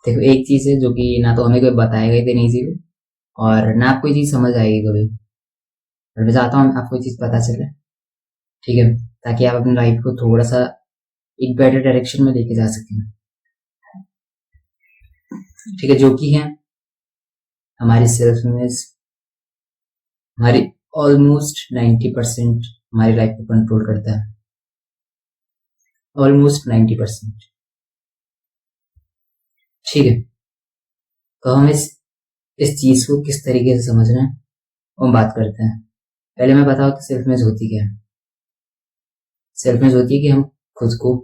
देखो, एक चीज है जो कि ना तो हमें कोई बताएगा ही नहीं चीज, और ना आपको ये चीज समझ आएगी कभी। और मैं चाहता हूँ आपको ये चीज पता चले, ठीक है, ताकि आप अपनी लाइफ को थोड़ा सा एक बेटर डायरेक्शन में लेके जा सकें। ठीक है, जो कि है हमारी सेल्फ इमेज, हमारी ऑलमोस्ट 90% हमारी लाइफ को कंट्रोल करता है, ऑलमोस्ट 90%। ठीक है, तो हम इस चीज को किस तरीके से समझना है वो बात करते हैं। पहले मैं बताऊँ कि सेल्फ इमेज होती क्या है। सेल्फ इमेज होती है कि हम खुद को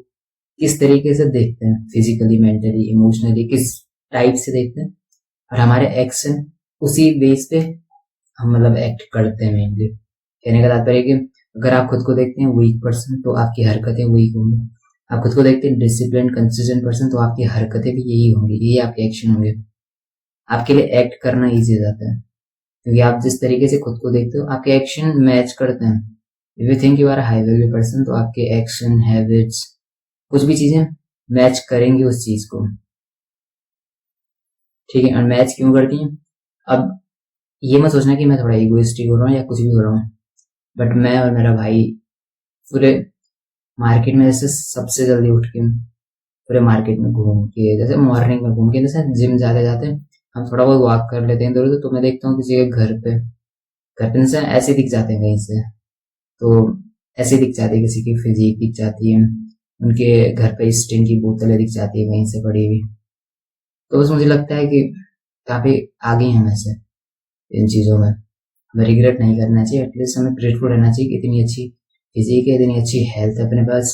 किस तरीके से देखते हैं, फिजिकली, मेंटली, इमोशनली, किस टाइप से देखते हैं, और हमारे एक्शन उसी बेस पे हम मतलब एक्ट करते हैं मेनली। कहने का तात्पर्य कि अगर आप खुद को देखते हैं वीक पर्सन तो आपकी हरकतें वीक होंगी। आप खुद को देखते हैं डिसिप्लिन कंसिस्टेंट पर्सन तो आपकी हरकतें भी यही होंगी, यही आपके एक्शन होंगे। आपके लिए एक्ट करना ईजी हो जाता है क्योंकि आप जिस तरीके से खुद को देखते हो आपके एक्शन मैच करते हैं। If you think you are high value person तो आपके एक्शन, हैबिट्स, कुछ भी चीजें मैच करेंगी उस चीज को। ठीक है, और मैच क्यों करती हैं? अब ये मत सोचना कि मैं थोड़ा इगोइस्टिक हो रहा हूँ या कुछ भी हो रहा हूँ, बट मैं और मेरा भाई पूरे मार्केट में जैसे सबसे जल्दी उठ के पूरे मार्केट में घूम के, जैसे मॉर्निंग में घूम के, जैसे जिम जाते जाते हम थोड़ा बहुत वॉक कर लेते हैं इधर उधर, तो मैं देखता हूँ किसी के घर पे जैसे ऐसे दिख जाते हैं कहीं से, तो ऐसे दिख जाती है, किसी की फिजिक दिख जाती है, उनके घर पे स्टिंग की बोतलें दिख जाती है कहीं से पड़ी हुई। तो बस मुझे लगता है कि काफी आगे हैं वैसे इन चीजों में। हमें रिग्रेट नहीं करना चाहिए, एटलीस्ट हमें ग्रेटफुल रहना चाहिए कि इतनी अच्छी फिजिक है, इतनी अच्छी हेल्थ है अपने पास,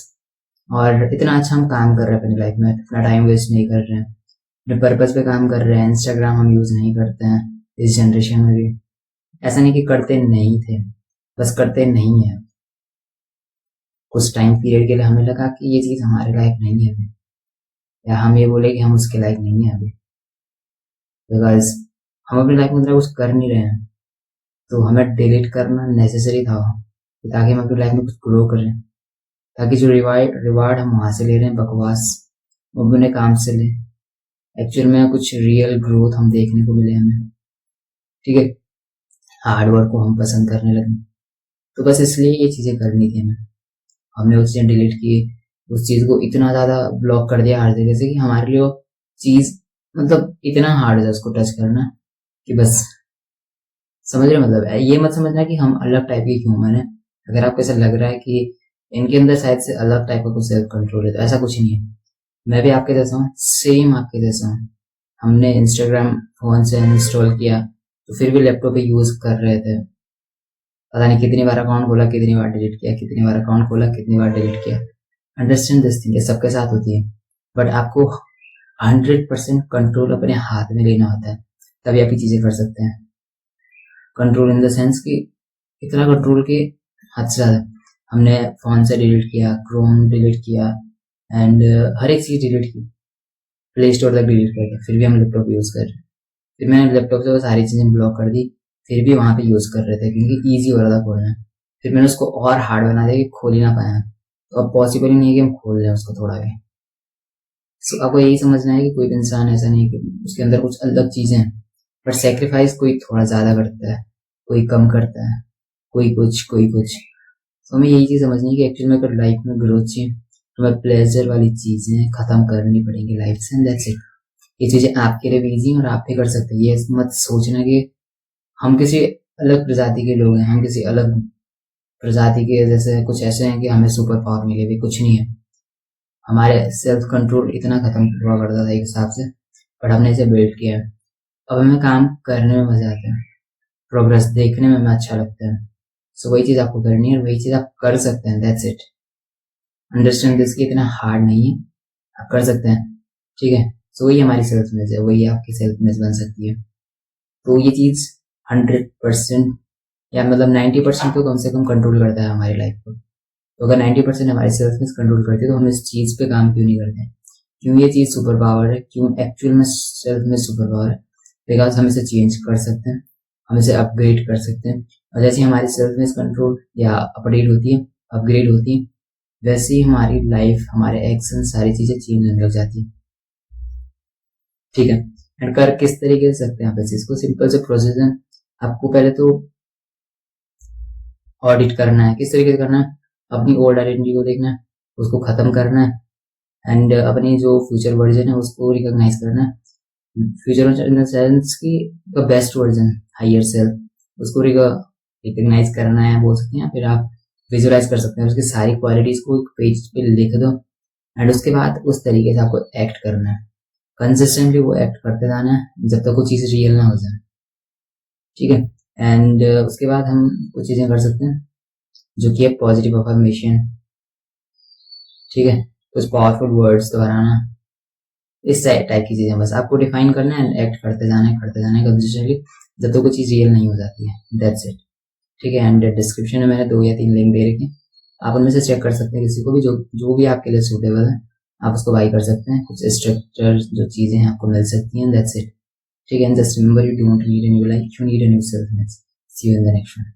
और इतना अच्छा हम काम कर रहे हैं अपनी लाइफ में, अपना टाइम वेस्ट नहीं कर रहे हैं, अपने पर्पज पे काम कर रहे हैं। इंस्टाग्राम हम यूज नहीं करते हैं इस जनरेशन में भी। ऐसा नहीं कि करते नहीं थे, बस करते नहीं है। कुछ टाइम पीरियड के लिए हमें लगा कि ये चीज हमारे लायक नहीं है अभी, या हम ये बोले कि हम उसके लायक नहीं है अभी, बिकॉज हम अपनी लाइफ में उतना कुछ कर नहीं रहे हैं, तो हमें डिलीट करना नेसेसरी था ताकि हम अपनी लाइफ में कुछ ग्रो करें, ताकि जो रिवार्ड हम वहां से ले रहे हैं बकवास, वो अपने काम से ले, एक्चुअल में कुछ रियल ग्रोथ हम देखने को मिले हमें। ठीक है, हार्ड वर्क को हम पसंद करने लगे, तो बस इसलिए ये चीजें करनी थी हमें। हमने वो चीजें डिलीट की, उस चीज को इतना ज्यादा ब्लॉक कर दिया हर जगह से कि हमारे लिए वो चीज मतलब इतना हार्ड है उसको टच करना कि बस, समझ रहे हो? मतलब ये मत समझना कि हम अलग टाइप के ह्यूमन है। अगर आपको ऐसा लग रहा है कि इनके अंदर शायद से अलग टाइप का कुछ सेल्फ कंट्रोल है, तो ऐसा कुछ नहीं है। मैं भी आपके जैसा हूँ, सेम आपके जैसा हूँ। हमने इंस्टाग्राम फोन से इंस्टॉल किया तो फिर भी लैपटॉप पे यूज कर रहे थे। पता नहीं कितनी बार अकाउंट खोला, कितनी बार डिलीट किया, कितनी बार अकाउंट खोला, कितनी बार डिलीट किया। अंडरस्टैंड दिस थिंग, ये सबके साथ होती है, बट आपको 100% कंट्रोल अपने हाथ में लेना होता है, तभी आप ये चीजें कर सकते हैं। कंट्रोल इन द सेंस कि इतना कंट्रोल के हद से ज्यादा। हमने फोन से डिलीट किया, क्रोम डिलीट किया, एंड हर एक चीज डिलीट की, प्ले स्टोर तक डिलीट कर दिया, फिर भी हम लैपटॉप यूज कर रहे हैं। फिर मैंने लैपटॉप से वो सारी चीजें ब्लॉक कर दी, फिर भी वहां पे यूज कर रहे थे क्योंकि ईजी हो रहा था खोलना। फिर मैंने उसको और हार्ड बना दिया कि खोल ही ना पाया, तो अब पॉसिबल ही नहीं है कि हम खोल लें उसको थोड़ा भी। सो आपको यही समझना है कि कोई भी इंसान ऐसा नहीं कि उसके अंदर कुछ अलग चीजें हैं, बट सेक्रीफाइस कोई थोड़ा ज्यादा करता है, कोई कम करता है, कोई कुछ कोई कुछ। तो हमें यही चीज समझनी है कि एक्चुअली में अगर लाइफ में ग्रोथ चाहिए तो हमें प्लेजर वाली चीजें खत्म करनी पड़ेंगी लाइफ से, एंड दैट्स इट। ये चीजें आपके लिए भी इजी और आप भी कर सकते हैं। ये मत सोचना कि हम किसी अलग प्रजाति के लोग हैं, हम किसी अलग प्रजाति के जैसे कुछ ऐसे हैं कि हमें सुपर पावर मिले, भी कुछ नहीं है। हमारे सेल्फ कंट्रोल इतना खत्म हुआ करता था एक हिसाब से, बट हमने इसे बिल्ड किया है। अब हमें काम करने में मजा आता है, प्रोग्रेस देखने में हमें अच्छा लगता है। सो वही चीज आपको करनी है और वही चीज आप कर सकते हैं, दैट्स इट। अंडरस्टैंड दिस, कि इतना हार्ड नहीं है, आप कर सकते हैं। ठीक है, सो वही हमारी सेल्फ इमेज है, वही आपकी सेल्फ इमेज बन सकती है। तो ये चीज 100% या मतलब 90% तो कम से कम कंट्रोल करता है हमारी लाइफ को। तो अगर 90% हमारी सेल्फ इमेज कंट्रोल करती है तो हम इस चीज पे काम क्यों नहीं करते हैं? क्यों ये चीज सुपर पावर है? क्यों एक्चुअल में सेल्फ इमेज सुपर पावर है? बिकॉज हम इसे चेंज कर सकते हैं, हम इसे अपग्रेड कर सकते हैं, और जैसे हमारी सेल्फ इमेज कंट्रोल या अपडेट होती है, अपग्रेड होती है, वैसे ही हमारी लाइफ, हमारे एक्शन, सारी चीजें चेंज होने लग जाती है। ठीक है। एंड कर किस तरीके से सकते हैं आप इस चीज को, सिंपल से प्रोसेस है। आपको पहले तो ऑडिट करना है। किस तरीके से करना है, अपनी ओल्ड आइडेंटिटी को देखना है, उसको खत्म करना है एंड अपनी जो फ्यूचर वर्जन है उसको रिकॉग्नाइज करना है। फ्यूचर इन द सेंस की the best version, higher self, उसको रिकॉग्नाइज करना है बोल सकते हैं, फिर आप विजुअलाइज कर सकते हैं उसकी सारी क्वालिटीज को एक पेज पे लिख दो एंड उसके बाद उस तरीके से आपको एक्ट करना है। कंसिस्टेंटली वो एक्ट करते जाना है जब तक वो चीज़ रियल ना हो जाए। ठीक है। एंड उसके बाद हम कुछ चीज़ें कर सकते हैं जो कि है पॉजिटिव अफर्मेशन। ठीक है, कुछ पावरफुल वर्ड्स दोहराना, इस टाइप की चीज़ें बस आपको डिफाइन करना है एंड एक्ट करते जाना है कंसिस्टेंटली जब तक वो चीज़ रियल नहीं हो जाती है। That's it. ठीक है। एंड डिस्क्रिप्शन में मैंने 2 या 3 लिंक दे रखे हैं, आप उनमें से चेक कर सकते हैं किसी को भी जो भी आपके लिए सूटेबल है, आप उसको बाई कर सकते हैं। कुछ स्ट्रक्चर जो चीज़ें हैं आपको मिल सकती हैं। That's it. ठीक है। Just remember, you don't need any life, you need any self. See you in the next one.